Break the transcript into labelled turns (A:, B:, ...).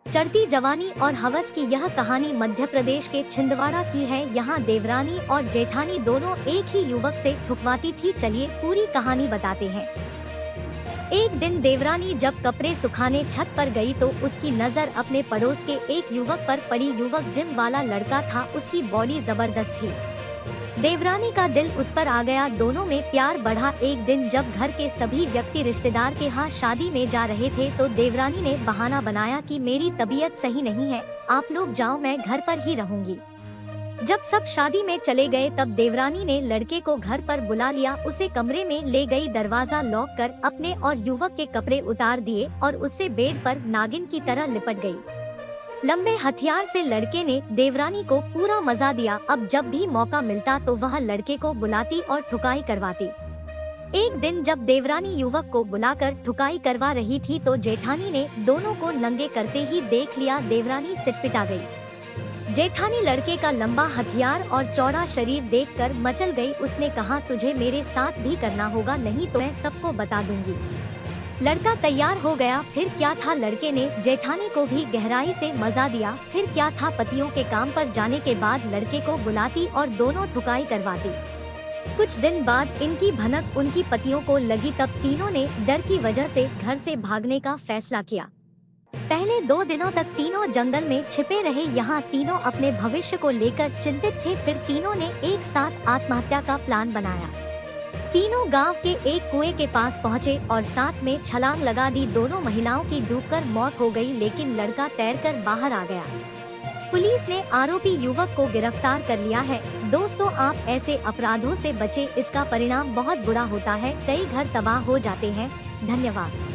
A: चढ़ती जवानी और हवस की यह कहानी मध्य प्रदेश के छिंदवाड़ा की है। यहाँ देवरानी और जेठानी दोनों एक ही युवक से ठुकवाती थी। चलिए पूरी कहानी बताते हैं। एक दिन देवरानी जब कपड़े सुखाने छत पर गई तो उसकी नजर अपने पड़ोस के एक युवक पर पड़ी। युवक जिम वाला लड़का था, उसकी बॉडी जबरदस्त थी। देवरानी का दिल उस पर आ गया, दोनों में प्यार बढ़ा। एक दिन जब घर के सभी व्यक्ति रिश्तेदार के यहाँ शादी में जा रहे थे तो देवरानी ने बहाना बनाया कि मेरी तबीयत सही नहीं है, आप लोग जाओ, मैं घर पर ही रहूंगी। जब सब शादी में चले गए तब देवरानी ने लड़के को घर पर बुला लिया, उसे कमरे में ले गई, दरवाजा लॉक कर अपने और युवक के कपड़े उतार दिए और उससे बेड पर नागिन की तरह लिपट गई। लंबे हथियार से लड़के ने देवरानी को पूरा मजा दिया। अब जब भी मौका मिलता तो वह लड़के को बुलाती और ठुकाई करवाती। एक दिन जब देवरानी युवक को बुलाकर ठुकाई करवा रही थी तो जेठानी ने दोनों को नंगे करते ही देख लिया। देवरानी सिटपिटा गई। जेठानी लड़के का लंबा हथियार और चौड़ा शरीर देखकर मचल गई। उसने कहा, तुझे मेरे साथ भी करना होगा, नहीं तो मैं सबको बता दूंगी। लड़का तैयार हो गया। फिर क्या था, लड़के ने जेठानी को भी गहराई से मजा दिया। फिर क्या था, पतियों के काम पर जाने के बाद लड़के को बुलाती और दोनों ठुकाई करवाती। कुछ दिन बाद इनकी भनक उनकी पतियों को लगी, तब तीनों ने डर की वजह से घर से भागने का फैसला किया। पहले 2 दिनों तक तीनों जंगल में छिपे रहे। यहाँ तीनों अपने भविष्य को लेकर चिंतित थे। फिर तीनों ने एक साथ आत्महत्या का प्लान बनाया। तीनों गांव के एक कुएं के पास पहुँचे और साथ में छलांग लगा दी। दोनों महिलाओं की डूबकर मौत हो गई, लेकिन लड़का तैरकर बाहर आ गया। पुलिस ने आरोपी युवक को गिरफ्तार कर लिया है। दोस्तों, आप ऐसे अपराधों से बचें, इसका परिणाम बहुत बुरा होता है, कई घर तबाह हो जाते हैं। धन्यवाद।